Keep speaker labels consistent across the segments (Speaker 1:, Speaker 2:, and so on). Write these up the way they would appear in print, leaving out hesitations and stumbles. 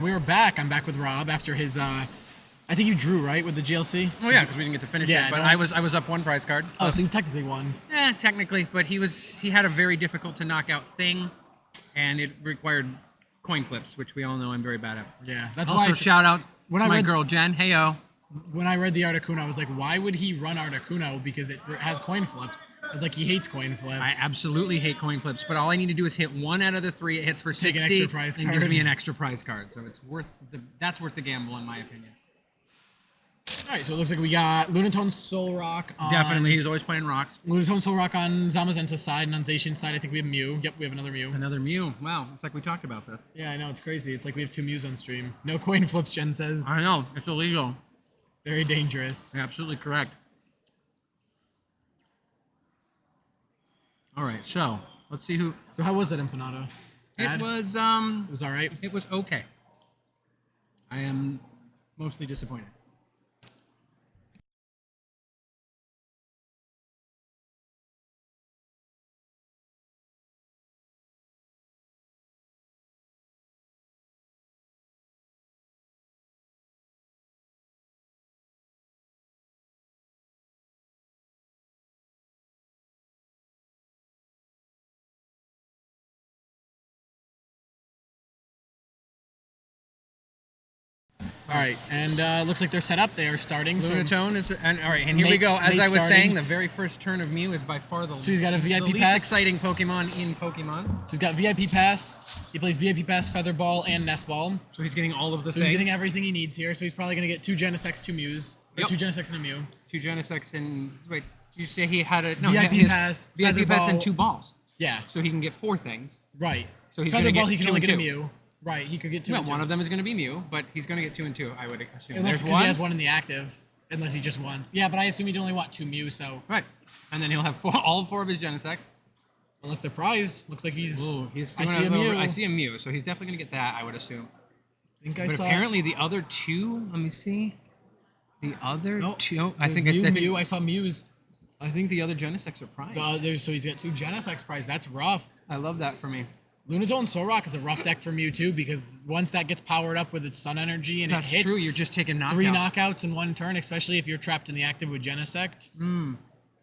Speaker 1: We were back. I'm back with Rob after his. I think you drew right with the GLC.
Speaker 2: Oh yeah, because we didn't get to finish it. But I was up one prize card.
Speaker 1: Oh, so you technically won.
Speaker 2: Technically, but he had a very difficult to knock out thing, and it required coin flips, which we all know I'm very bad at.
Speaker 1: Yeah, that's
Speaker 2: also
Speaker 1: why.
Speaker 2: Shout out to my girl Jen. Heyo.
Speaker 1: When I read the Articuno, I was like, why would he run Articuno? Because it has coin flips. I was like, he hates coin flips.
Speaker 2: I absolutely hate coin flips, but all I need to do is hit one out of the 3. It hits for 60
Speaker 1: an extra prize
Speaker 2: and
Speaker 1: card.
Speaker 2: gives me an extra prize card. So that's worth the gamble in my opinion.
Speaker 1: All right, so it looks like we got Lunatone Soul Rock on...
Speaker 2: Definitely, he's always playing rocks.
Speaker 1: Lunatone Soul Rock on Zamazenta's side, and on Zacian's side, I think we have Mew. Yep, we have another Mew.
Speaker 2: Another Mew. Wow, it's like we talked about this.
Speaker 1: Yeah, I know, it's crazy. It's like we have 2 Mews on stream. No coin flips, Jen says.
Speaker 2: I know, it's illegal.
Speaker 1: Very dangerous.
Speaker 2: You're absolutely correct. All right, so let's see who.
Speaker 1: So how was that Empanada?
Speaker 2: It was
Speaker 1: It was all right.
Speaker 2: It was okay. I am mostly disappointed.
Speaker 1: All right, and looks like they're set up. They are starting.
Speaker 2: Lunatone is, and all right, and here we go. As I was saying, the very first turn of Mew is by far the
Speaker 1: he's got a VIP
Speaker 2: least
Speaker 1: pass.
Speaker 2: exciting Pokemon in Pokemon.
Speaker 1: So he's got VIP Pass. He plays VIP Pass, Feather Ball, and Nest Ball.
Speaker 2: So he's getting all of the
Speaker 1: So
Speaker 2: things.
Speaker 1: he's getting everything he needs here. So he's probably going to get 2 Genesects, 2 Mews. Or
Speaker 2: Yep.
Speaker 1: 2 Genesects and a Mew.
Speaker 2: 2 Genesects and wait, did you say he had a
Speaker 1: VIP Pass,
Speaker 2: VIP
Speaker 1: Feather
Speaker 2: Pass
Speaker 1: Ball.
Speaker 2: and 2 balls.
Speaker 1: Yeah,
Speaker 2: So he can get 4 things.
Speaker 1: right.
Speaker 2: So he's
Speaker 1: Feather
Speaker 2: going to
Speaker 1: Ball,
Speaker 2: get
Speaker 1: he can
Speaker 2: 2
Speaker 1: only
Speaker 2: and
Speaker 1: get a
Speaker 2: 2.
Speaker 1: Mew. Right, he could get 2
Speaker 2: Well,
Speaker 1: and 2.
Speaker 2: one of them is going to be Mew, but he's going to get 2 and 2, I would assume.
Speaker 1: Unless,
Speaker 2: There's
Speaker 1: because
Speaker 2: one.
Speaker 1: he has one in the active. Unless he just wants. Yeah, but I assume he'd only want 2 Mew, so...
Speaker 2: Right. And then he'll have all 4 of his Genesects.
Speaker 1: Unless they're prized. Looks like he's...
Speaker 2: Ooh, he's
Speaker 1: I
Speaker 2: doing
Speaker 1: see a Mew.
Speaker 2: I see a Mew, so he's definitely going to get that, I would assume.
Speaker 1: I think I
Speaker 2: But
Speaker 1: saw...
Speaker 2: apparently the other 2, let me see. The other
Speaker 1: Nope.
Speaker 2: 2, I
Speaker 1: There's
Speaker 2: think
Speaker 1: Mew,
Speaker 2: I think
Speaker 1: Mew. I saw Mews.
Speaker 2: I think the other Genesects are prized.
Speaker 1: So he's got 2 Genesects prized. That's rough.
Speaker 2: I love that for me.
Speaker 1: Lunatone Soul Rock is a rough deck for Mew too, because once that gets powered up with its Sun Energy and
Speaker 2: That's
Speaker 1: it hits
Speaker 2: true. You're just taking knockouts.
Speaker 1: 3 knockouts in one turn, especially if you're trapped in the active with Genesect. And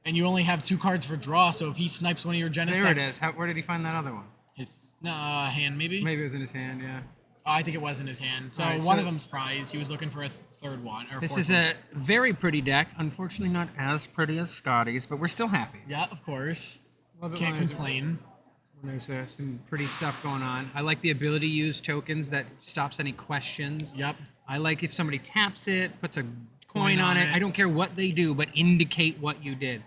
Speaker 1: you only have 2 cards for draw, so if he snipes one of your Genesects...
Speaker 2: There it is. Where did he find that other one?
Speaker 1: His hand, maybe?
Speaker 2: Maybe it was in his hand, yeah.
Speaker 1: Oh, I think it was in his hand. So
Speaker 2: Alright,
Speaker 1: one
Speaker 2: so-
Speaker 1: of them's prize. He was looking for a third one. Or
Speaker 2: This
Speaker 1: fourth
Speaker 2: is
Speaker 1: one.
Speaker 2: a very pretty deck. Unfortunately, not as pretty as Scotty's, but we're still happy.
Speaker 1: Yeah, of course.
Speaker 2: Love it
Speaker 1: Can't
Speaker 2: when
Speaker 1: complain.
Speaker 2: there's some pretty stuff going on. I like the ability to use tokens that stops any questions.
Speaker 1: Yep.
Speaker 2: I like if somebody taps it, puts a coin on it. I don't care what they do, but indicate what you did.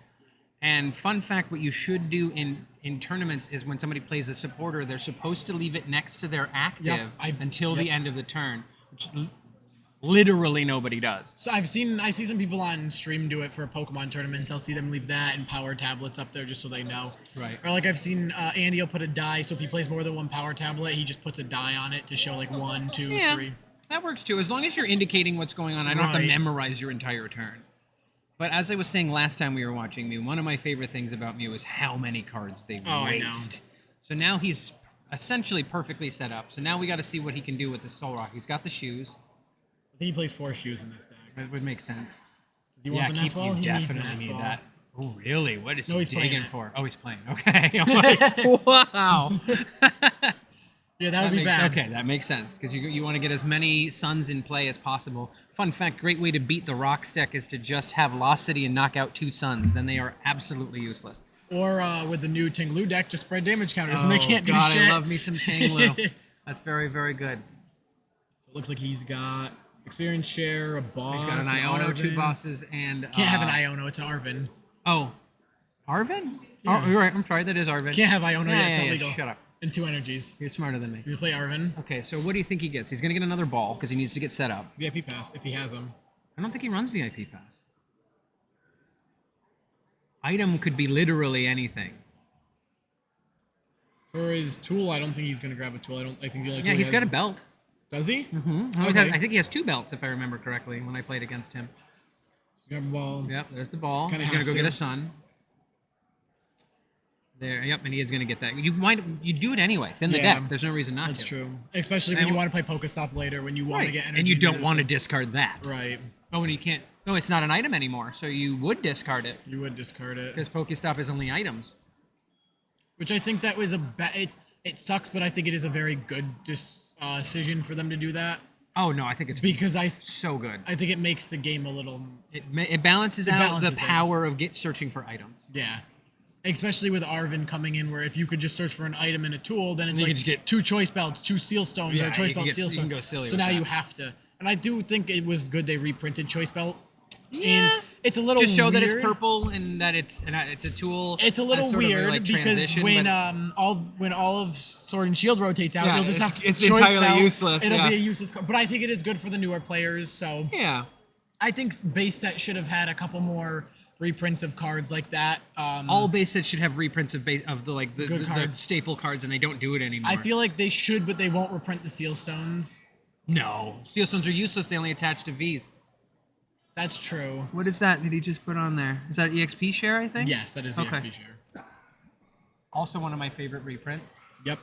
Speaker 2: And fun fact, what you should do in tournaments is when somebody plays a supporter, they're supposed to leave it next to their active until the end of the turn, which literally nobody does.
Speaker 1: So I see some people on stream do it for Pokemon tournaments. I'll see them leave that and power tablets up there just so they know.
Speaker 2: Right.
Speaker 1: Or like I've seen Andy will put a die, so if he plays more than 1 power tablet, he just puts a die on it to show like 1, 2, 3.
Speaker 2: That works too. As long as you're indicating what's going on, I don't have to
Speaker 1: Right.
Speaker 2: memorize your entire turn. But as I was saying last time we were watching Mew, one of my favorite things about Mew is how many cards they
Speaker 1: I know.
Speaker 2: waste. So now he's essentially perfectly set up. So now we got to see what he can do with the Soul Rock. He's got the shoes.
Speaker 1: I think he plays 4 shoes in this deck.
Speaker 2: That would make sense.
Speaker 1: Does he want the Nest Ball?
Speaker 2: you
Speaker 1: He needs the
Speaker 2: definitely
Speaker 1: Nest
Speaker 2: need
Speaker 1: Ball.
Speaker 2: that. Oh, really? What is
Speaker 1: No,
Speaker 2: he
Speaker 1: he's playing
Speaker 2: digging
Speaker 1: it.
Speaker 2: for? Oh, he's playing. Okay. I'm like, wow.
Speaker 1: Yeah, that would be bad.
Speaker 2: Okay, that makes sense because you want to get as many suns in play as possible. Fun fact: great way to beat the Rocks deck is to just have Losity and knock out 2 suns. Then they are absolutely useless.
Speaker 1: Or with the new Tinglu deck, just spread damage counters and they can't do
Speaker 2: God,
Speaker 1: shit.
Speaker 2: I love me some Tanglu. That's very, very good.
Speaker 1: So it looks like he's got experience share, a boss.
Speaker 2: He's got an Iono, 2 bosses, and
Speaker 1: Can't have an Iono, it's an Arvin.
Speaker 2: Oh, Arvin?
Speaker 1: Yeah.
Speaker 2: Oh, you're right. I'm sorry. That is Arvin.
Speaker 1: Can't have Iono yet, it's
Speaker 2: yeah,
Speaker 1: illegal.
Speaker 2: Shut up.
Speaker 1: And 2 energies.
Speaker 2: You're smarter than me.
Speaker 1: So you play Arvin.
Speaker 2: Okay, so what do you think he gets? He's going to get another ball because he needs to get set up.
Speaker 1: VIP pass, if he has them.
Speaker 2: I don't think he runs VIP Pass. Item could be literally anything.
Speaker 1: For his tool, I don't think he's going to grab a tool. I think the only tool
Speaker 2: Yeah, he's
Speaker 1: he
Speaker 2: got a
Speaker 1: has...
Speaker 2: belt.
Speaker 1: Does he?
Speaker 2: Mm-hmm.
Speaker 1: Okay.
Speaker 2: I think he has 2 belts, if I remember correctly, when I played against him.
Speaker 1: So grab a ball.
Speaker 2: Yep, there's the ball.
Speaker 1: Kinda
Speaker 2: He's going
Speaker 1: has
Speaker 2: to go
Speaker 1: to.
Speaker 2: get a sun. There, yep, and he is going to get that. You do it anyway, thin the
Speaker 1: Yeah,
Speaker 2: deck. There's no reason not
Speaker 1: That's
Speaker 2: to.
Speaker 1: true. Especially when
Speaker 2: And
Speaker 1: you
Speaker 2: w-
Speaker 1: want to play Pokestop later, when you want to
Speaker 2: Right,
Speaker 1: get energy.
Speaker 2: and you don't
Speaker 1: boosters.
Speaker 2: want to discard that.
Speaker 1: Right.
Speaker 2: Oh, and you can't. No, it's not an item anymore, so you would discard it
Speaker 1: You would discard it.
Speaker 2: because Pokestop is only items.
Speaker 1: Which I think that was it sucks, but I think it is a very good decision for them to do that.
Speaker 2: Oh no, I think it's
Speaker 1: Because
Speaker 2: so good.
Speaker 1: I think it makes the game a little
Speaker 2: It balances out
Speaker 1: balances
Speaker 2: the
Speaker 1: it.
Speaker 2: power of searching for items.
Speaker 1: yeah. Especially with Arvin coming in, where if you could just search for an item and a tool, then it's
Speaker 2: You
Speaker 1: like
Speaker 2: could just get
Speaker 1: 2 choice belts, 2 seal stones,
Speaker 2: Yeah,
Speaker 1: or choice
Speaker 2: you can
Speaker 1: belt, seal
Speaker 2: you can
Speaker 1: stone.
Speaker 2: go silly
Speaker 1: So
Speaker 2: with
Speaker 1: now
Speaker 2: that.
Speaker 1: you have to. And I do think it was good they reprinted choice belt.
Speaker 2: Yeah.
Speaker 1: And it's a little
Speaker 2: Just show that it's
Speaker 1: weird.
Speaker 2: purple and that it's a tool.
Speaker 1: It's a little
Speaker 2: sort of
Speaker 1: weird
Speaker 2: like
Speaker 1: because
Speaker 2: transition,
Speaker 1: when
Speaker 2: but-
Speaker 1: all of Sword and Shield rotates out,
Speaker 2: Yeah,
Speaker 1: you'll just
Speaker 2: it's-
Speaker 1: have
Speaker 2: it's
Speaker 1: choice
Speaker 2: entirely
Speaker 1: belt.
Speaker 2: useless,
Speaker 1: It'll
Speaker 2: yeah.
Speaker 1: be a useless card, but I think it is good for the newer players. So
Speaker 2: yeah.
Speaker 1: I think base set should have had a couple more reprints of cards like that.
Speaker 2: All base sets should have reprints of the
Speaker 1: Good
Speaker 2: the
Speaker 1: cards.
Speaker 2: staple cards, and they don't do it anymore.
Speaker 1: I feel like they should, but they won't reprint the seal stones.
Speaker 2: no, steel stones are useless. They only attach to V's.
Speaker 1: That's true.
Speaker 2: What is that? Did he just put on there? Is that EXP share? I think.
Speaker 1: Yes, that is the
Speaker 2: Okay.
Speaker 1: XP share.
Speaker 2: Also, one of my favorite reprints.
Speaker 1: Yep.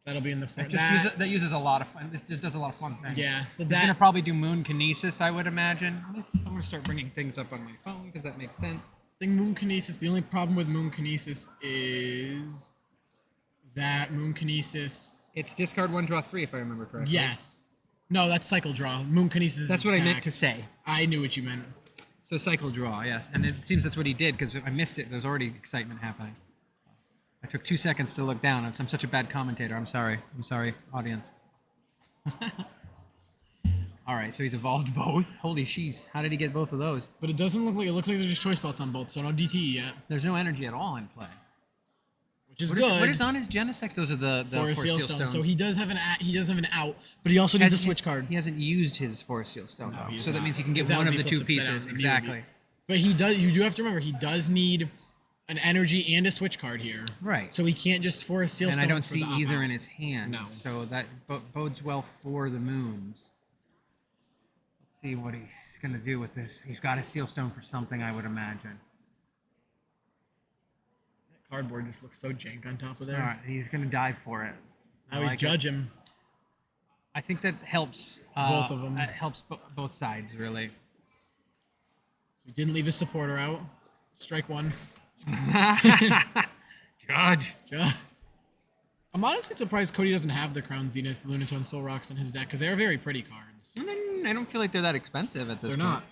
Speaker 1: That'll be in the front.
Speaker 2: That uses a lot of fun. This just does a lot of fun things.
Speaker 1: Yeah, so
Speaker 2: He's
Speaker 1: that-
Speaker 2: gonna probably do Moon Kinesis, I would imagine. I'm gonna start bringing things up on my phone because that makes sense.
Speaker 1: I think Moon Kinesis, the only problem with Moon Kinesis is that Moon Kinesis.
Speaker 2: It's discard 1, draw 3, if I remember correctly.
Speaker 1: Yes. No, that's cycle draw. Moon Kinesis is
Speaker 2: That's what I meant
Speaker 1: attack.
Speaker 2: to say.
Speaker 1: I knew what you meant.
Speaker 2: So cycle draw, yes, and it seems that's what he did because I missed it. There's already excitement happening. I took 2 seconds to look down. I'm such a bad commentator. I'm sorry, audience. All right, so he's evolved both. Holy sheesh! How did he get both of those?
Speaker 1: But it doesn't look like it looks like there's just choice belts on both, so no DTE yet,
Speaker 2: There's no energy at all in play.
Speaker 1: which is
Speaker 2: What
Speaker 1: good.
Speaker 2: is, what is on his Genesex? Those are the
Speaker 1: Forest
Speaker 2: Forest
Speaker 1: Seal
Speaker 2: Seal
Speaker 1: Stone.
Speaker 2: Stones.
Speaker 1: So he does have an out, but he also needs a switch card.
Speaker 2: He hasn't used his Forest Seal Stone, though.
Speaker 1: he's
Speaker 2: So that
Speaker 1: not.
Speaker 2: means he can get
Speaker 1: That
Speaker 2: one
Speaker 1: would
Speaker 2: of
Speaker 1: be
Speaker 2: the 2
Speaker 1: flipped upside
Speaker 2: pieces.
Speaker 1: down.
Speaker 2: Exactly.
Speaker 1: But he does. You do have to remember he does need an energy and a switch card here.
Speaker 2: Right.
Speaker 1: So he can't just Forest Seal
Speaker 2: And
Speaker 1: Stone.
Speaker 2: I don't
Speaker 1: for
Speaker 2: see
Speaker 1: the
Speaker 2: either
Speaker 1: opt-out.
Speaker 2: in his hand.
Speaker 1: No.
Speaker 2: So that bodes well for the Moons. Let's see what he's going to do with this. He's got a Seal Stone for something, I would imagine.
Speaker 1: That cardboard just looks so jank on top of
Speaker 2: All
Speaker 1: there.
Speaker 2: right, he's going to dive for it. I
Speaker 1: Now he's
Speaker 2: like it.
Speaker 1: judging.
Speaker 2: I think that helps.
Speaker 1: Both of 'em.
Speaker 2: Helps both sides, really.
Speaker 1: So he didn't leave his supporter out. Strike one.
Speaker 2: Judge.
Speaker 1: I'm honestly surprised Cody doesn't have the Crown Zenith, Lunatone, Soul Rocks in his deck because they're very pretty cards.
Speaker 2: I don't feel like they're that expensive at this
Speaker 1: They're
Speaker 2: point.
Speaker 1: not.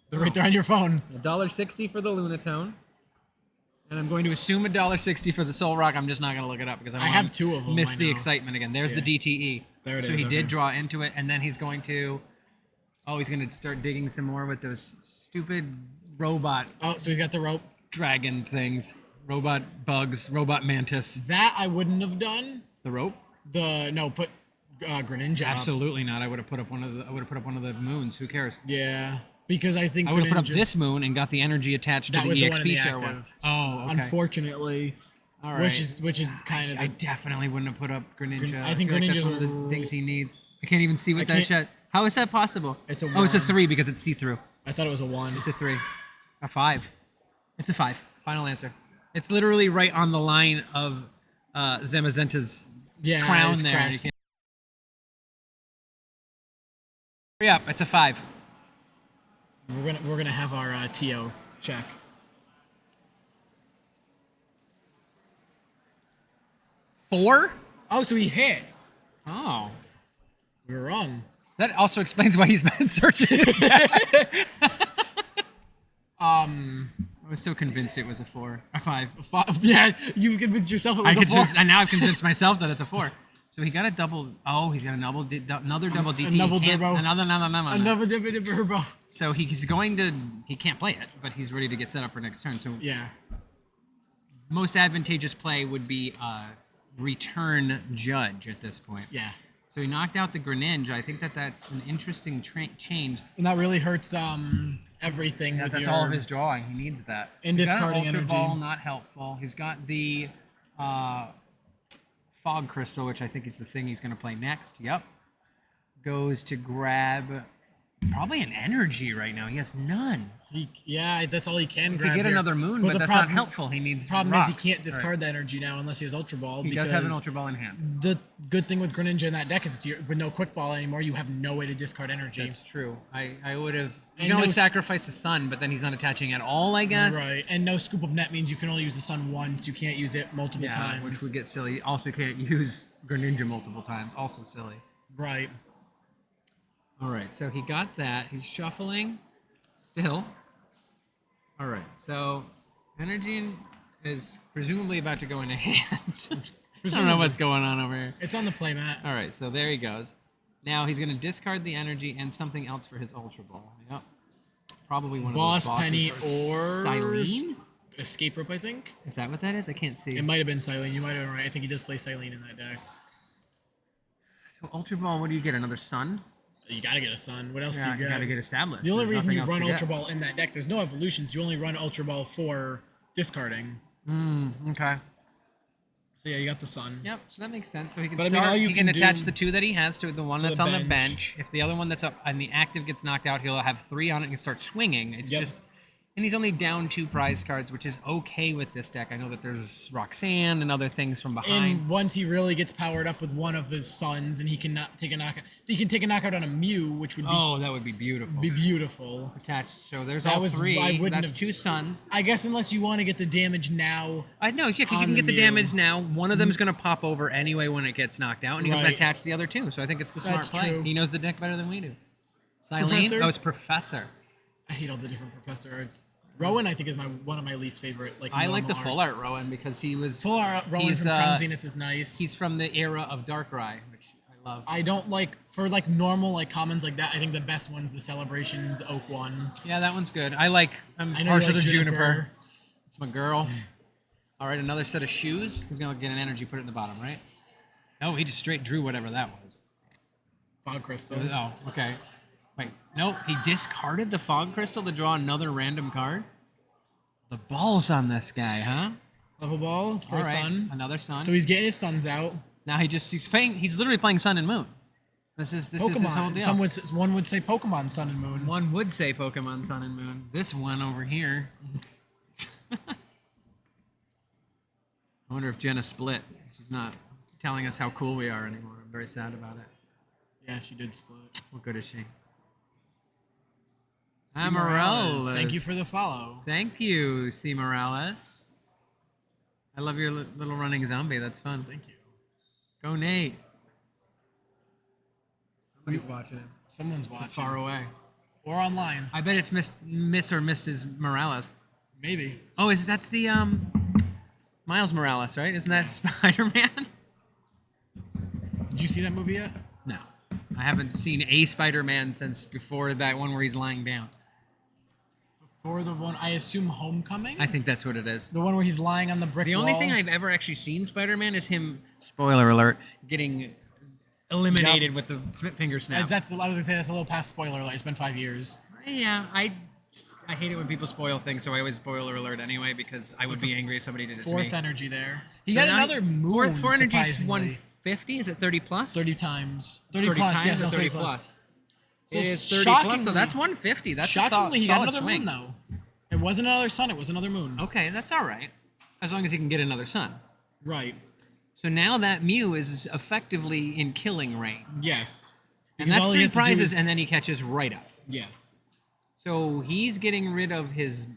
Speaker 1: They're right there on your phone.
Speaker 2: $1.60 for the Lunatone. And I'm going to assume $1.60 for the Soul Rock. I'm just not going to look it up because I don't
Speaker 1: I
Speaker 2: wanna
Speaker 1: have 2 of them,
Speaker 2: miss
Speaker 1: I
Speaker 2: the
Speaker 1: know.
Speaker 2: excitement again. There's the
Speaker 1: Yeah.
Speaker 2: DTE.
Speaker 1: There it
Speaker 2: so
Speaker 1: is,
Speaker 2: he
Speaker 1: okay.
Speaker 2: did draw into it, and then he's going to. Oh, he's going to start digging some more with those stupid robot
Speaker 1: Oh, so he's got the rope.
Speaker 2: dragon things, robot bugs, robot mantis.
Speaker 1: That I wouldn't have done.
Speaker 2: The rope?
Speaker 1: Put Greninja up.
Speaker 2: Absolutely not. I would have put up one of the moons. Who cares?
Speaker 1: Yeah, because I think
Speaker 2: I would have put up
Speaker 1: Greninja-
Speaker 2: this moon and got the energy attached
Speaker 1: That
Speaker 2: to
Speaker 1: was
Speaker 2: the
Speaker 1: the one in
Speaker 2: EXP
Speaker 1: the
Speaker 2: share one.
Speaker 1: active.
Speaker 2: Oh, okay.
Speaker 1: Unfortunately,
Speaker 2: All right.
Speaker 1: which is kind of
Speaker 2: I definitely wouldn't have put up Greninja.
Speaker 1: I think
Speaker 2: feel like that's
Speaker 1: Greninja's
Speaker 2: one of the things he needs. I can't even see with that
Speaker 1: can't-
Speaker 2: shit. How is that possible?
Speaker 1: It's a
Speaker 2: Oh, it's a
Speaker 1: 1.
Speaker 2: 3 because it's see-through.
Speaker 1: I thought it was a 1.
Speaker 2: It's a 3. A 5. It's a 5. Final answer. It's literally right on the line of Zamazenta's crown
Speaker 1: his
Speaker 2: there.
Speaker 1: crest.
Speaker 2: Hurry up. It's a 5.
Speaker 1: We're gonna have our TO check.
Speaker 2: 4?
Speaker 1: Oh, so he hit.
Speaker 2: Oh.
Speaker 1: We were wrong.
Speaker 2: That also explains why he's been searching his deck. I was so convinced it was a 4. A 5.
Speaker 1: Yeah, you've convinced yourself it was a 4.
Speaker 2: And now I've convinced myself that it's a 4. So he got a double. Oh, he's got another double DT.
Speaker 1: Another
Speaker 2: He can't-
Speaker 1: turbo.
Speaker 2: Another.
Speaker 1: Another Dividend Turbo.
Speaker 2: So he's going to. He can't play it, but he's ready to get set up for next turn. So
Speaker 1: Yeah.
Speaker 2: most advantageous play would be return Judge at this point.
Speaker 1: Yeah.
Speaker 2: So he knocked out the Greninja. I think that's an interesting change.
Speaker 1: And that really hurts everything.
Speaker 2: Yeah,
Speaker 1: with
Speaker 2: that's
Speaker 1: your,
Speaker 2: all of his drawing. He needs that.
Speaker 1: And
Speaker 2: He's got an
Speaker 1: discarding
Speaker 2: Ultra
Speaker 1: energy.
Speaker 2: Ball, not helpful. He's got the Fog Crystal, which I think is the thing he's going to play next. Yep. Goes to grab Probably an energy right now. He has none.
Speaker 1: Yeah, that's all he can
Speaker 2: He
Speaker 1: grab
Speaker 2: could get
Speaker 1: here.
Speaker 2: another moon, but
Speaker 1: the
Speaker 2: that's
Speaker 1: problem,
Speaker 2: not helpful. He needs
Speaker 1: The problem
Speaker 2: rocks.
Speaker 1: is he can't discard the energy now unless he has Ultra Ball.
Speaker 2: He does have an Ultra Ball in hand.
Speaker 1: The good thing with Greninja in that deck is with no Quick Ball anymore, you have no way to discard energy.
Speaker 2: That's true. I would have. You
Speaker 1: And
Speaker 2: can always
Speaker 1: no
Speaker 2: sacrifice a sun, but then he's not attaching at all, I guess.
Speaker 1: Right, and no Scoop of Net means you can only use the Sun once. You can't use it multiple times.
Speaker 2: Which would get silly. Also, can't use Greninja multiple times. Also silly.
Speaker 1: Right.
Speaker 2: All right, so he got that. He's shuffling still. All right, so energy is presumably about to go into hand. I don't know what's going on over here.
Speaker 1: It's on the playmat.
Speaker 2: All right, so there he goes. Now he's going to discard the energy and something else for his Ultra Ball. Yep. Probably one
Speaker 1: Boss
Speaker 2: of those bosses.
Speaker 1: Penny or
Speaker 2: Silene?
Speaker 1: Escape Rope, I think.
Speaker 2: Is that what that is? I can't see.
Speaker 1: It might have been Silene. You might have been right. I think he does play Silene in that deck.
Speaker 2: So Ultra Ball, what do you get? Another sun?
Speaker 1: You gotta get a Sun. What else do
Speaker 2: Yeah,
Speaker 1: you get?
Speaker 2: you got to get established.
Speaker 1: The only
Speaker 2: There's
Speaker 1: reason
Speaker 2: nothing
Speaker 1: you
Speaker 2: else
Speaker 1: run
Speaker 2: to get.
Speaker 1: Ultra Ball in that deck, there's no evolutions. You only run Ultra Ball for discarding.
Speaker 2: Okay.
Speaker 1: So yeah, you got the Sun.
Speaker 2: Yep, so that makes sense. So he can
Speaker 1: But I mean,
Speaker 2: start.
Speaker 1: all you
Speaker 2: he can
Speaker 1: can
Speaker 2: attach
Speaker 1: do
Speaker 2: the two that he has to the one
Speaker 1: to
Speaker 2: that's
Speaker 1: the
Speaker 2: on the
Speaker 1: bench.
Speaker 2: bench. If the other one that's up on the active gets knocked out, he'll have 3 on it and can start swinging. It's
Speaker 1: Yep.
Speaker 2: just, and he's only down 2 prize cards, which is okay with this deck. I know that there's Roxanne and other things from behind.
Speaker 1: And once he really gets powered up with one of his Suns, and he can not take a knockout. He can take a knockout on a Mew, which would
Speaker 2: Oh, that would be beautiful.
Speaker 1: be beautiful.
Speaker 2: Attached. So there's
Speaker 1: That
Speaker 2: all
Speaker 1: was- I
Speaker 2: 3.
Speaker 1: wouldn't
Speaker 2: That's
Speaker 1: have-
Speaker 2: 2 suns.
Speaker 1: I guess unless you want to get the damage now.
Speaker 2: I know, yeah, because you
Speaker 1: On
Speaker 2: can get the
Speaker 1: Mew.
Speaker 2: damage now. One of them is going to pop over anyway when it gets knocked out, and you can
Speaker 1: Right.
Speaker 2: attach the other 2. So I think it's the smart
Speaker 1: That's
Speaker 2: play.
Speaker 1: true.
Speaker 2: He knows the deck better than we do. Silene?
Speaker 1: Professor?
Speaker 2: Oh, it's Professor.
Speaker 1: I hate all the different Professor arts. Rowan, I think, is one of my least favorite.
Speaker 2: I like the
Speaker 1: normal
Speaker 2: full
Speaker 1: arts.
Speaker 2: art Rowan because he was
Speaker 1: Full art Rowan
Speaker 2: he's,
Speaker 1: from Crown Zenith is nice.
Speaker 2: he's from the era of Darkrai, which I love.
Speaker 1: I don't like for like normal like commons like that. I think the best one's the Celebrations Oak one.
Speaker 2: Yeah, that one's good. I'm
Speaker 1: I know you
Speaker 2: partial
Speaker 1: like
Speaker 2: to
Speaker 1: Juniper.
Speaker 2: Juniper. It's my girl. All right, another set of shoes. He's gonna get an energy, put it in the bottom, right? Oh, he just straight drew whatever that was.
Speaker 1: Fog Crystal.
Speaker 2: Oh, okay. Wait, no, he discarded the fog crystal to draw another random card. The balls on this guy, huh?
Speaker 1: Level ball for
Speaker 2: All
Speaker 1: a
Speaker 2: right,
Speaker 1: Sun.
Speaker 2: another sun.
Speaker 1: So he's getting his Suns out.
Speaker 2: Now he's literally playing Sun and Moon. This is his whole
Speaker 1: Pokemon.
Speaker 2: deal.
Speaker 1: One would say Pokemon Sun and Moon.
Speaker 2: One would say Pokemon Sun and Moon. This one over here. I wonder if Jenna split. She's not telling us how cool we are anymore. I'm very sad about it.
Speaker 1: Yeah, she did split.
Speaker 2: What good is she?
Speaker 1: C. Morales,
Speaker 2: Morales.
Speaker 1: thank you for the follow.
Speaker 2: Thank you, C. Morales. I love your little running zombie. That's fun.
Speaker 1: Thank you.
Speaker 2: Go, Nate. Somebody's watching it.
Speaker 1: Someone's watching.
Speaker 2: Far away.
Speaker 1: Or online.
Speaker 2: I bet it's Miss or Mrs. Morales.
Speaker 1: Maybe.
Speaker 2: Oh, that's the Miles Morales, right? Isn't that Spider-Man?
Speaker 1: Did you see that movie yet?
Speaker 2: No. I haven't seen a Spider-Man since before that one where he's lying down.
Speaker 1: Or the one, I assume Homecoming?
Speaker 2: I think that's what it is.
Speaker 1: The one where he's lying on the brick
Speaker 2: The
Speaker 1: wall?
Speaker 2: only thing I've ever actually seen Spider-Man is him, spoiler alert, getting eliminated with the finger snap.
Speaker 1: I was going to say that's a little past spoiler alert. It's been 5 years.
Speaker 2: Yeah, I hate it when people spoil things, so I always spoiler alert anyway because I would be angry if somebody did it to me.
Speaker 1: Fourth energy there. He
Speaker 2: So
Speaker 1: got
Speaker 2: now
Speaker 1: another moon,
Speaker 2: Four energy's
Speaker 1: surprisingly.
Speaker 2: 150. Is it 30 plus?
Speaker 1: 30 times.
Speaker 2: 30
Speaker 1: plus,
Speaker 2: times
Speaker 1: yes,
Speaker 2: or
Speaker 1: no,
Speaker 2: 30 plus?
Speaker 1: So
Speaker 2: It is 30 plus, so
Speaker 1: shockingly-
Speaker 2: that's 150. That's a
Speaker 1: Shockingly, he got
Speaker 2: solid
Speaker 1: another
Speaker 2: swing.
Speaker 1: moon, though. It wasn't another sun, it was another moon.
Speaker 2: Okay, that's all right. As long as he can get another sun.
Speaker 1: Right.
Speaker 2: So now that Mew is effectively in killing range.
Speaker 1: Yes.
Speaker 2: And
Speaker 1: Because
Speaker 2: that's
Speaker 1: all he
Speaker 2: 3
Speaker 1: has to do
Speaker 2: prizes,
Speaker 1: is-
Speaker 2: and then he catches right up.
Speaker 1: Yes.
Speaker 2: So he's getting rid of his...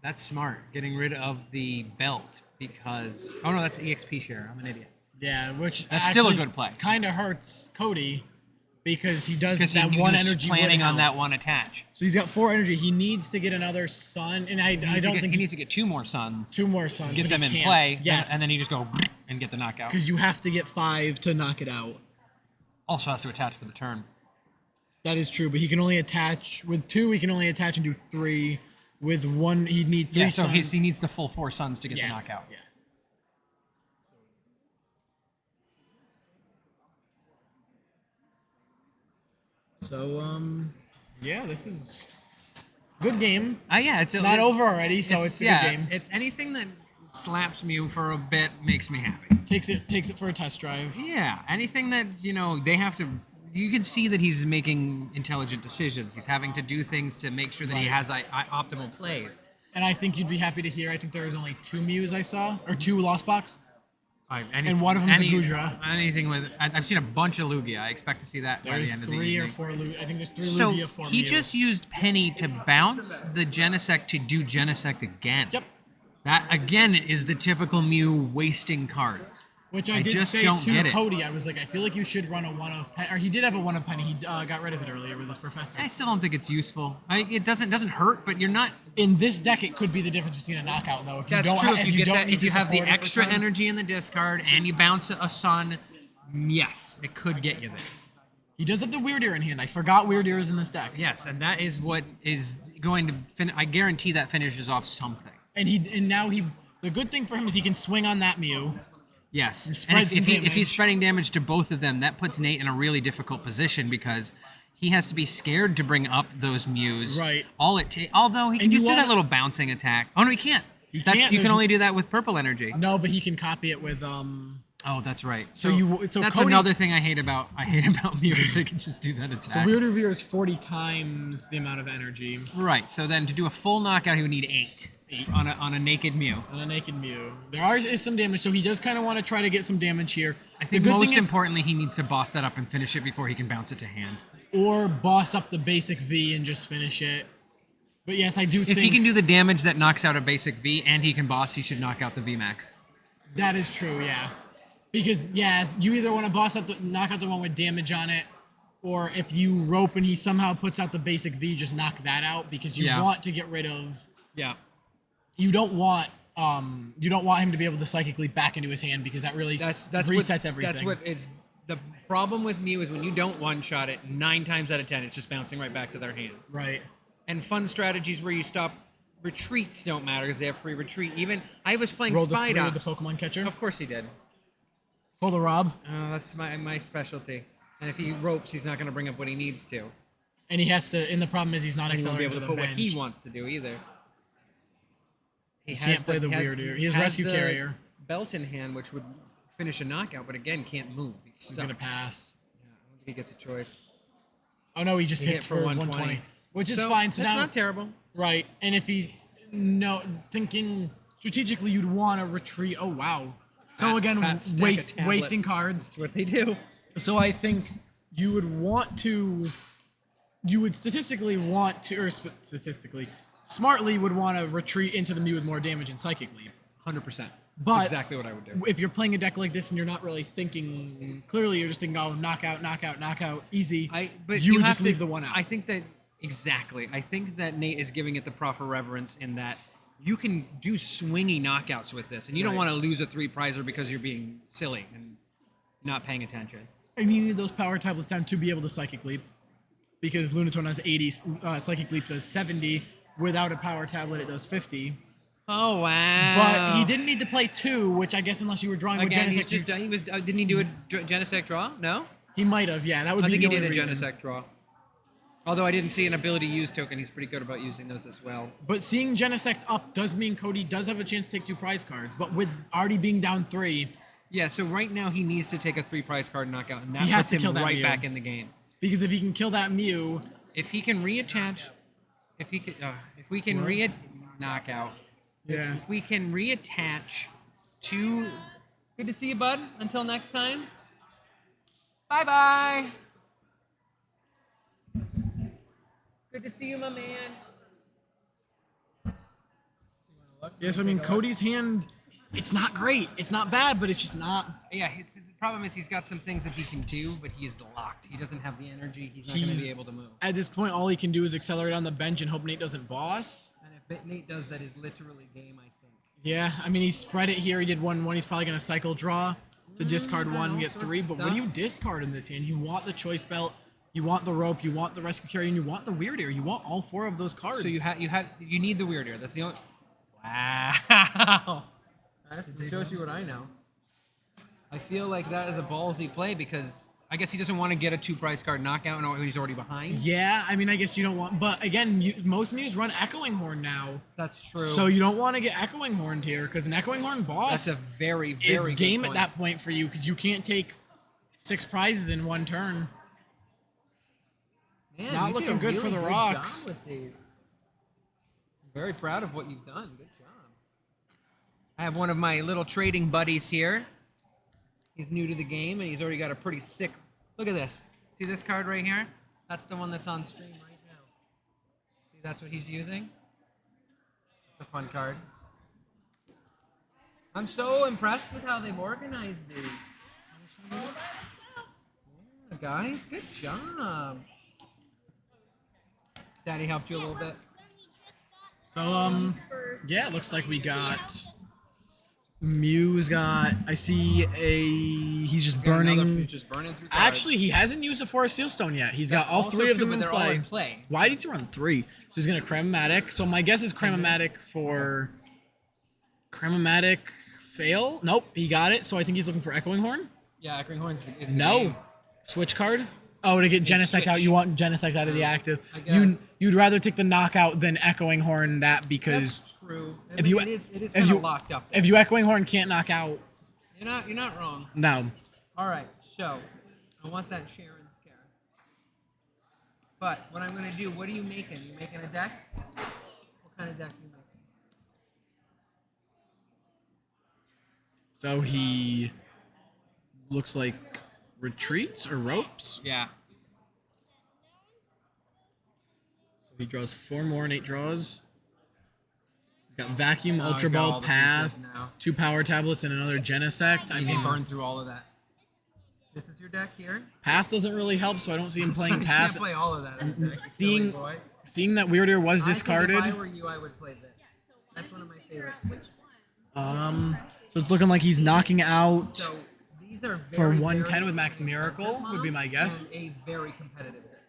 Speaker 2: That's smart. Getting rid of the belt because... Oh, no, that's EXP share. I'm an idiot.
Speaker 1: Yeah, which
Speaker 2: That's still a
Speaker 1: actually
Speaker 2: good play.
Speaker 1: Kind of hurts Cody because he does
Speaker 2: Because
Speaker 1: that
Speaker 2: he
Speaker 1: one
Speaker 2: was
Speaker 1: energy.
Speaker 2: planning
Speaker 1: would
Speaker 2: on
Speaker 1: help.
Speaker 2: that one attach.
Speaker 1: So he's got 4 energy. He needs to get another sun, and I don't think
Speaker 2: he needs to get 2 more suns.
Speaker 1: 2 more suns.
Speaker 2: Get
Speaker 1: but
Speaker 2: them
Speaker 1: he
Speaker 2: in
Speaker 1: can't.
Speaker 2: play.
Speaker 1: Yes.
Speaker 2: And then you just go and get the knockout.
Speaker 1: Because you have to get 5 to knock it out.
Speaker 2: Also has to attach for the turn.
Speaker 1: That is true, but he can only attach with 2. He can only attach and do 3. With 1, he'd need 3
Speaker 2: Yeah, so
Speaker 1: suns.
Speaker 2: he needs the full 4 suns to get the
Speaker 1: Yes,
Speaker 2: knockout.
Speaker 1: Yeah. So yeah, this is good game.
Speaker 2: Yeah,
Speaker 1: It's not over already, so it's a good game.
Speaker 2: It's anything that slaps me for a bit makes me happy.
Speaker 1: Takes it for a test drive.
Speaker 2: Yeah, anything that they have to you can see that he's making intelligent decisions. He's having to do things to make sure that he has optimal plays.
Speaker 1: And I think you'd be happy to hear. I think there was only 2 Mews I saw, or 2 Lost Box. And one of them is a Gudra.
Speaker 2: Anything with, I've seen a bunch of Lugia. I expect to see that by the end of the evening.
Speaker 1: There's 3 or 4 Lugia. I think there's 3
Speaker 2: So
Speaker 1: Lugia, 4
Speaker 2: he
Speaker 1: Mew.
Speaker 2: just used Penny to bounce the Genesect to do Genesect again.
Speaker 1: Yep.
Speaker 2: That again is the typical Mew wasting cards.
Speaker 1: Which I did
Speaker 2: just
Speaker 1: say
Speaker 2: don't
Speaker 1: to
Speaker 2: get it.
Speaker 1: Cody. I was like, I feel like you should run a 1 of Penny. Or he did have a 1 of Penny. He got rid of it earlier with his professor.
Speaker 2: I still don't think it's useful. It doesn't hurt, but you're not.
Speaker 1: In this deck, it could be the difference between a knockout, though. If you
Speaker 2: That's
Speaker 1: don't
Speaker 2: true.
Speaker 1: ha-
Speaker 2: If you get
Speaker 1: don't
Speaker 2: that,
Speaker 1: need
Speaker 2: if
Speaker 1: to
Speaker 2: you have the
Speaker 1: support it for
Speaker 2: extra
Speaker 1: turn.
Speaker 2: energy in the discard and you bounce a Sun, yes, it could get you there.
Speaker 1: He does have the Weird Ear in hand. I forgot Weird Ear is in this deck.
Speaker 2: Yes, and that is what is going to I guarantee that finishes off something.
Speaker 1: And now the good thing for him is he can swing on that Mew.
Speaker 2: Yes, and
Speaker 1: spread
Speaker 2: if
Speaker 1: some
Speaker 2: he's
Speaker 1: damage.
Speaker 2: spreading damage to both of them, that puts Nate in a really difficult position because he has to be scared to bring up those Mews.
Speaker 1: Right.
Speaker 2: Although he can
Speaker 1: And you
Speaker 2: just do that
Speaker 1: wanna-
Speaker 2: little bouncing attack. Oh no, he can't.
Speaker 1: He
Speaker 2: You
Speaker 1: can't.
Speaker 2: can
Speaker 1: There's-
Speaker 2: only do that with purple energy.
Speaker 1: No, but he can copy it with
Speaker 2: Oh, that's right.
Speaker 1: So
Speaker 2: that's
Speaker 1: Cody-
Speaker 2: another thing I hate about Mew is they can just do that attack.
Speaker 1: So Weird Reveal is 40 times the amount of energy
Speaker 2: Right. So then to do a full knockout, he would need 8 on a naked Mew.
Speaker 1: on a naked Mew. There is some damage, so he does kind of want to try to get some damage here.
Speaker 2: I think
Speaker 1: the good
Speaker 2: most
Speaker 1: thing is,
Speaker 2: importantly, he needs to boss that up and finish it before he can bounce it to hand.
Speaker 1: or boss up the basic V and just finish it. But yes, I do think
Speaker 2: If he can do the damage that knocks out a basic V and he can boss, he should knock out the V max.
Speaker 1: that is true. Yeah, because you either want to knock out the one with damage on it, or if you rope and he somehow puts out the basic V, just knock that out because you want to get rid of.
Speaker 2: Yeah.
Speaker 1: You don't want him to be able to psychic leap back into his hand because that really resets everything.
Speaker 2: That's what is the problem with Mew is when you don't one-shot it, 9 times out of 10, it's just bouncing right back to their hand.
Speaker 1: Right.
Speaker 2: And fun strategies where you stop retreats don't matter because they have free retreat. Even I was playing
Speaker 1: Roll the
Speaker 2: Spy
Speaker 1: 3 with
Speaker 2: Dops.
Speaker 1: the Pokemon catcher.
Speaker 2: Of course he did.
Speaker 1: Pull the Rob.
Speaker 2: Oh, that's my specialty. And if he ropes, he's not going to bring up what he needs to.
Speaker 1: And he has to. And the problem is he's not
Speaker 2: And he won't be
Speaker 1: accelerating
Speaker 2: able
Speaker 1: to
Speaker 2: to
Speaker 1: the
Speaker 2: put
Speaker 1: bench.
Speaker 2: what he wants to do either. He
Speaker 1: can't play the Weird Ear. He has Rescue
Speaker 2: the
Speaker 1: Carrier.
Speaker 2: Belt in hand, which would finish a knockout, but again, can't move. He's
Speaker 1: He's
Speaker 2: stuck.
Speaker 1: gonna pass.
Speaker 2: Yeah, I don't think he gets a choice.
Speaker 1: Oh no, he just
Speaker 2: He
Speaker 1: hits
Speaker 2: hit
Speaker 1: for 120, which is
Speaker 2: So,
Speaker 1: fine. So
Speaker 2: that's
Speaker 1: now,
Speaker 2: not terrible.
Speaker 1: right? And if thinking strategically, you'd want to retreat. Oh wow. So again,
Speaker 2: fat stack of tablets.
Speaker 1: wasting cards.
Speaker 2: That's what they do.
Speaker 1: So I think you would statistically want to, or statistically, smartly would want to retreat into the Mew with more damage and Psychic Leap.
Speaker 2: 100%.
Speaker 1: But
Speaker 2: That's exactly what I would do.
Speaker 1: If you're playing a deck like this and you're not really thinking clearly, you're just thinking, oh, knockout, knockout, knockout, easy.
Speaker 2: But
Speaker 1: you would
Speaker 2: have
Speaker 1: just leave the one out.
Speaker 2: I think that I think that Nate is giving it the proper reverence in that you can do swingy knockouts with this, and you don't
Speaker 1: Right.
Speaker 2: want to lose a 3-prizer because you're being silly and not paying attention.
Speaker 1: And you need those power tablets down to be able to Psychic Leap. Because Lunatone has 80, Psychic Leap does 70. Without a power tablet, it does 50.
Speaker 2: Oh wow!
Speaker 1: But he didn't need to play 2, which I guess unless you were drawing
Speaker 2: Again,
Speaker 1: with
Speaker 2: he's
Speaker 1: Genesect,
Speaker 2: just he was didn't he do a Genesect draw? No,
Speaker 1: he might have. Yeah, that would
Speaker 2: I
Speaker 1: be
Speaker 2: think he
Speaker 1: the
Speaker 2: did a
Speaker 1: only reason.
Speaker 2: Genesect draw. Although I didn't see an ability use token, he's pretty good about using those as well.
Speaker 1: But seeing Genesect up does mean Cody does have a chance to take 2 prize cards. But with already being down 3,
Speaker 2: Yeah, so right now he needs to take a 3-prize card knockout, and that
Speaker 1: He has
Speaker 2: puts
Speaker 1: to
Speaker 2: him
Speaker 1: kill that
Speaker 2: right
Speaker 1: Mew.
Speaker 2: back in the game.
Speaker 1: because if he can kill that Mew,
Speaker 2: If he can reattach, if we can knockout.
Speaker 1: yeah.
Speaker 2: If we can reattach to... Good to see you, bud. Until next time. Bye-bye. Good to see you, my man.
Speaker 1: Yeah, so I mean, Cody's hand, it's not great. It's not bad, but it's just not.
Speaker 2: Yeah, the problem is he's got some things that he can do, but he is locked. He doesn't have the energy. He's not going to be able to move.
Speaker 1: At this point, all he can do is accelerate on the bench and hope Nate doesn't boss.
Speaker 2: And if Nate does, that is literally game, I think.
Speaker 1: Yeah, I mean, he spread it here. He did 1-1. He's probably going to cycle draw to discard 1 and get 3. But what do you discard in this hand? You want the Choice Belt, you want the Rope, you want the Rescue Carrier, and you want the Weird Ear. You want all 4 of those cards.
Speaker 2: So you need the Weird Ear. That's the only... Wow. That shows you what I know. I feel like that is a ballsy play because I guess he doesn't want to get a 2-prize card knockout when he's already behind.
Speaker 1: Yeah, I mean, I guess you don't want... But again, most Mews run Echoing Horn now.
Speaker 2: That's true.
Speaker 1: So you don't want to get Echoing Horned here because an Echoing Horn boss
Speaker 2: That's a very, very
Speaker 1: is
Speaker 2: good
Speaker 1: game
Speaker 2: point.
Speaker 1: at that point for you because you can't take 6 prizes in 1 turn. It's
Speaker 2: Man,
Speaker 1: not
Speaker 2: you did a
Speaker 1: looking good for
Speaker 2: really
Speaker 1: the
Speaker 2: good
Speaker 1: Rocks.
Speaker 2: job with these. I'm very proud of what you've done. Good job. I have one of my little trading buddies here. He's new to the game, and he's already got a pretty sick... Look at this. See this card right here? That's the one that's on stream right now. See, that's what he's using? It's a fun card. I'm so impressed with how they've organized these. Yeah, guys, good job. Daddy helped you a little bit.
Speaker 1: So, yeah, it looks like we got Mew's got. I see he's just burning.
Speaker 2: Just burning through cards.
Speaker 1: Actually, he hasn't used a Forest Sealstone yet. He's got all three of them in
Speaker 2: they're
Speaker 1: play.
Speaker 2: all in play.
Speaker 1: Why does he run 3? So he's gonna Cram-O-Matic. So my guess is Cram-O-Matic for Cram-O-Matic fail. Nope, he got it. So I think he's looking for Echoing Horn.
Speaker 2: Yeah, Echoing Horn is the
Speaker 1: No,
Speaker 2: game.
Speaker 1: Switch card. Oh, to get Genesect out,
Speaker 2: switch.
Speaker 1: you want Genesect out of the active.
Speaker 2: I guess.
Speaker 1: You'd rather take the knockout than Echoing Horn that because
Speaker 2: That's true.
Speaker 1: if you
Speaker 2: it is
Speaker 1: if
Speaker 2: kind
Speaker 1: you
Speaker 2: of locked up.
Speaker 1: if you Echoing Horn can't knock out,
Speaker 2: You're not wrong.
Speaker 1: no.
Speaker 2: All right, so I want that Sharon's care. But what I'm gonna do? What are you making? You making a deck? What kind of deck are you making?
Speaker 1: So he looks like retreats or ropes.
Speaker 2: Yeah.
Speaker 1: So he draws 4 more in 8 draws. He's got Vacuum,
Speaker 2: Oh,
Speaker 1: Ultra
Speaker 2: he's got all
Speaker 1: Ball,
Speaker 2: the
Speaker 1: Path,
Speaker 2: pieces now.
Speaker 1: 2 Power Tablets, and another Genesect. I
Speaker 2: He
Speaker 1: mean,
Speaker 2: burned through all of that. This is your deck here.
Speaker 1: Path doesn't really help, so I don't see him playing
Speaker 2: You
Speaker 1: Path.
Speaker 2: can't play all of that. In this deck, you
Speaker 1: Seeing-
Speaker 2: silly boy.
Speaker 1: Seeing that Weirder was discarded.
Speaker 2: I think if I were you, I would play this. That's one of my favorites.
Speaker 1: So it's looking like he's knocking out.
Speaker 2: So these are
Speaker 1: For
Speaker 2: very,
Speaker 1: 110
Speaker 2: very
Speaker 1: with Max
Speaker 2: inexpensive
Speaker 1: Miracle would be my
Speaker 2: mom
Speaker 1: guess.
Speaker 2: and a very competitive deck.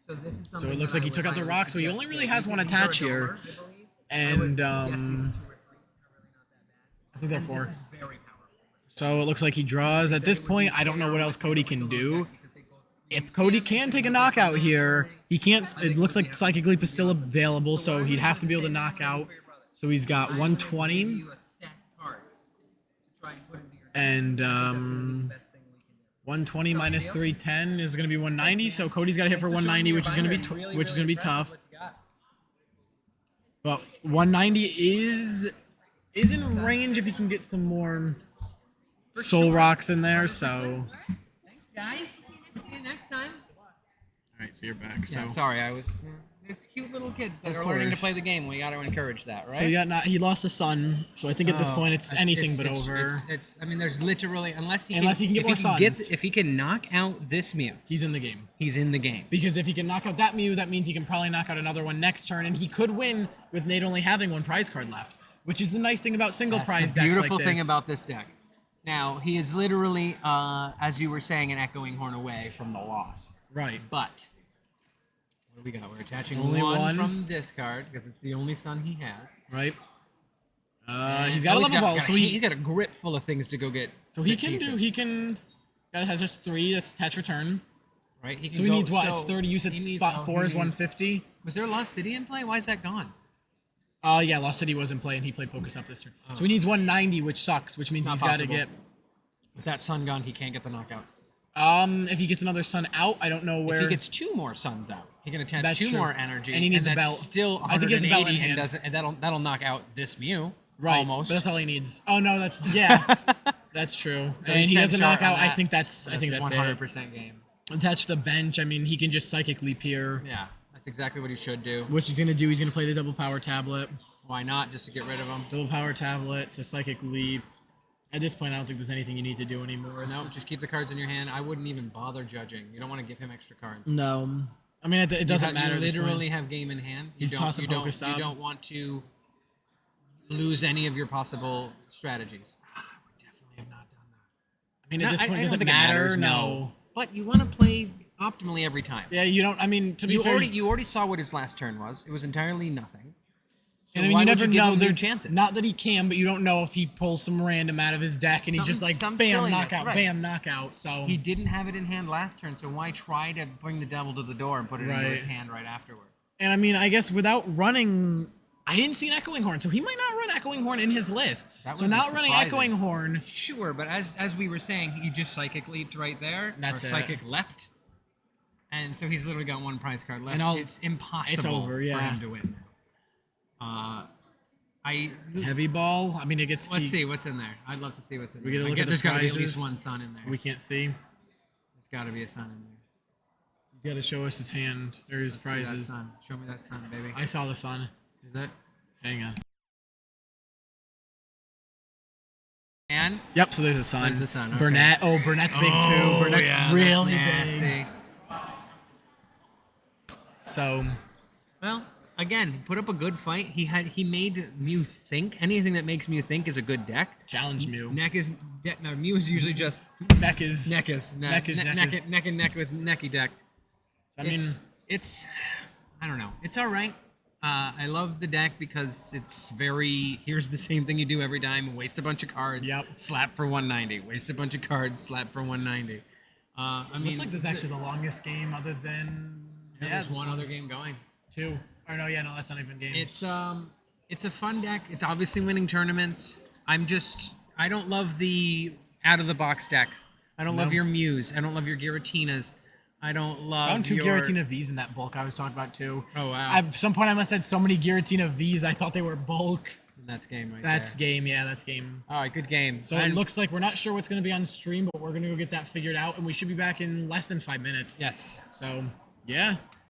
Speaker 2: So this is
Speaker 1: So
Speaker 2: something
Speaker 1: it looks
Speaker 2: that
Speaker 1: like he
Speaker 2: I
Speaker 1: took
Speaker 2: would
Speaker 1: out the
Speaker 2: highly
Speaker 1: rock, so he
Speaker 2: suggest
Speaker 1: only really
Speaker 2: that
Speaker 1: has
Speaker 2: you
Speaker 1: one
Speaker 2: can either
Speaker 1: attach here.
Speaker 2: Domer, I believe.
Speaker 1: And
Speaker 2: guess these are 2 or 3 are really not that bad.
Speaker 1: I think they're
Speaker 2: And
Speaker 1: 4.
Speaker 2: This is very powerful.
Speaker 1: So it looks like he draws. At this point, I don't know what else Cody can do. If Cody can take a knockout here, he can't. It looks like Psychic Leap is still available, so he'd have to be able to knock out. So he's got 120 and 120 minus 310 is going to be 190. So Cody's got to hit for 190, which is going to be tough. But 190 is in range if he can get some more Soul Rocks in there. So.
Speaker 2: Thanks, guys. See you next time.
Speaker 1: All right, so you're back. So,
Speaker 2: Yeah, sorry, I was. There's cute little kids that
Speaker 1: Of
Speaker 2: are learning to
Speaker 1: course.
Speaker 2: play the game. We got to encourage that, right?
Speaker 1: so he lost a son. So I think at this point it's anything but over.
Speaker 2: It's. I mean, there's literally unless he
Speaker 1: Unless he can get more sons.
Speaker 2: if he can knock out this Mew,
Speaker 1: He's in the game.
Speaker 2: he's in the game.
Speaker 1: Because if he can knock out that Mew, that means he can probably knock out another one next turn, and he could win with Nate only having 1 prize card left, which is the nice thing about single
Speaker 2: That's
Speaker 1: prize
Speaker 2: the
Speaker 1: decks
Speaker 2: beautiful
Speaker 1: like
Speaker 2: thing
Speaker 1: this.
Speaker 2: about this deck. Now he is literally, as you were saying, an Echoing Horn away from the loss.
Speaker 1: Right.
Speaker 2: But what do we got? We're attaching
Speaker 1: Only one.
Speaker 2: from discard because it's the only son he has.
Speaker 1: Right.
Speaker 2: And-
Speaker 1: He's got a level ball,
Speaker 2: got
Speaker 1: so
Speaker 2: he's got a grip full of things to go get.
Speaker 1: so he
Speaker 2: fit
Speaker 1: can
Speaker 2: pieces,
Speaker 1: do he can. Gotta have just 3. That's attach return.
Speaker 2: right. He can
Speaker 1: So he
Speaker 2: go-
Speaker 1: needs what?
Speaker 2: so
Speaker 1: It's 30. You said
Speaker 2: he needs-
Speaker 1: 4 is
Speaker 2: he needs-
Speaker 1: 150.
Speaker 2: Was there Lost City in play? Why is that gone?
Speaker 1: Yeah, Lost City was in play, and he played Pokestop this turn. So he needs 190, which sucks, which means
Speaker 2: Not
Speaker 1: he's got to
Speaker 2: possible.
Speaker 1: get.
Speaker 2: With that sun gone, he can't get the knockouts.
Speaker 1: If he gets another sun out, I don't know where.
Speaker 2: If he gets 2 more suns out, he can attach
Speaker 1: That's
Speaker 2: 2
Speaker 1: true.
Speaker 2: more energy,
Speaker 1: And he needs a
Speaker 2: that's
Speaker 1: belt.
Speaker 2: still
Speaker 1: I think he has a belt in
Speaker 2: 180,
Speaker 1: hand.
Speaker 2: and that'll knock out this Mew.
Speaker 1: Right,
Speaker 2: almost.
Speaker 1: but that's all he needs. Oh no, that's yeah, that's true.
Speaker 2: So
Speaker 1: and
Speaker 2: he's
Speaker 1: he
Speaker 2: 10
Speaker 1: doesn't
Speaker 2: short
Speaker 1: knock
Speaker 2: on
Speaker 1: out. I
Speaker 2: that.
Speaker 1: think that's it.
Speaker 2: 100% game.
Speaker 1: Attach the bench. I mean, he can just Psychic Leap here,
Speaker 2: Yeah, that's exactly what he should do.
Speaker 1: which he's gonna do. He's gonna play the double power tablet,
Speaker 2: Why not? Just to get rid of him.
Speaker 1: double power tablet to Psychic Leap. At this point, I don't think there's anything you need to do anymore.
Speaker 2: No, just keep the cards in your hand. I wouldn't even bother judging. You don't want to give him extra cards.
Speaker 1: No, I mean it doesn't matter.
Speaker 2: You
Speaker 1: at this point.
Speaker 2: literally have game in hand.
Speaker 1: He's tossing
Speaker 2: you
Speaker 1: Pokestop.
Speaker 2: don't want to lose any of your possible strategies. I would definitely have not done that.
Speaker 1: I mean, at this point,
Speaker 2: I
Speaker 1: does
Speaker 2: don't
Speaker 1: it
Speaker 2: think
Speaker 1: matter?
Speaker 2: matters,
Speaker 1: No.
Speaker 2: But you want to play optimally every time.
Speaker 1: Yeah, you don't. I mean, to be
Speaker 2: You
Speaker 1: fair,
Speaker 2: already saw what his last turn was. It was entirely nothing. So
Speaker 1: and I mean,
Speaker 2: why
Speaker 1: you
Speaker 2: would
Speaker 1: never
Speaker 2: give
Speaker 1: know.
Speaker 2: him
Speaker 1: There
Speaker 2: new chances?
Speaker 1: Not that he can, but you don't know if he pulls some random out of his deck and he's just like,
Speaker 2: Some
Speaker 1: bam,
Speaker 2: silliness,
Speaker 1: knockout,
Speaker 2: right.
Speaker 1: bam, knockout. So
Speaker 2: He didn't have it in hand last turn, so why try to bring the devil to the door and put it into his
Speaker 1: Right.
Speaker 2: hand right afterward?
Speaker 1: And I mean, I guess without running, I didn't see an Echoing Horn, so he might not run Echoing Horn in his list.
Speaker 2: That
Speaker 1: So
Speaker 2: would be
Speaker 1: not running
Speaker 2: surprising.
Speaker 1: Echoing Horn,
Speaker 2: Sure, but as we were saying, he just psychic leaped right there.
Speaker 1: That's
Speaker 2: or
Speaker 1: it.
Speaker 2: psychic leapt. And so he's literally got one prize card left.
Speaker 1: And
Speaker 2: It's impossible
Speaker 1: over,
Speaker 2: for
Speaker 1: yeah.
Speaker 2: him to win.
Speaker 1: Heavy ball. I mean, it gets.
Speaker 2: Let's see what's in there. I'd love to see what's in
Speaker 1: We
Speaker 2: there.
Speaker 1: get to look
Speaker 2: I
Speaker 1: at the
Speaker 2: there's got to be at
Speaker 1: prizes.
Speaker 2: least one sun in there.
Speaker 1: We can't see.
Speaker 2: There's got to be a sun in there.
Speaker 1: He's got to show us his hand or his
Speaker 2: Let's see that
Speaker 1: prizes.
Speaker 2: sun. Show me that sun, baby.
Speaker 1: I saw the sun.
Speaker 2: Is it?
Speaker 1: Hang on.
Speaker 2: And
Speaker 1: Yep. So there's a sun.
Speaker 2: There's the sun, okay.
Speaker 1: Burnett. Oh, Burnett's big too.
Speaker 2: oh,
Speaker 1: Burnett's
Speaker 2: yeah,
Speaker 1: really
Speaker 2: that's
Speaker 1: big.
Speaker 2: nasty.
Speaker 1: So
Speaker 2: Well, again, put up a good fight. He made Mew think. Anything that makes Mew think is a good deck.
Speaker 1: challenge Mew.
Speaker 2: No, Mew is usually just
Speaker 1: Neck is.
Speaker 2: neck is
Speaker 1: Neck is-
Speaker 2: neck and neck with necky deck.
Speaker 1: I mean,
Speaker 2: It's I don't know. It's all right. I love the deck because it's very. Here's the same thing you do every time. Waste a bunch of cards.
Speaker 1: Yep.
Speaker 2: Slap for 190. Waste a bunch of cards. Slap for 190. I mean,
Speaker 1: looks like this is actually the longest game other than.
Speaker 2: there's one other game going.
Speaker 1: Two. Or no, yeah, no, that's not even game.
Speaker 2: It's a fun deck. It's obviously winning tournaments. I don't love the out of the box decks. I don't love your Mews. I don't love your Giratinas. I don't love
Speaker 1: I found two
Speaker 2: your
Speaker 1: Giratina V's in that bulk I was talking about too.
Speaker 2: Oh wow.
Speaker 1: At some point I must have had so many Giratina V's I thought they were bulk.
Speaker 2: That's game right
Speaker 1: That's
Speaker 2: there.
Speaker 1: game, yeah, that's game.
Speaker 2: All right, good game.
Speaker 1: So it looks like we're not sure what's going to be on stream, but we're going to go get that figured out, and we should be back in less than 5 minutes.
Speaker 2: yes.
Speaker 1: So, yeah.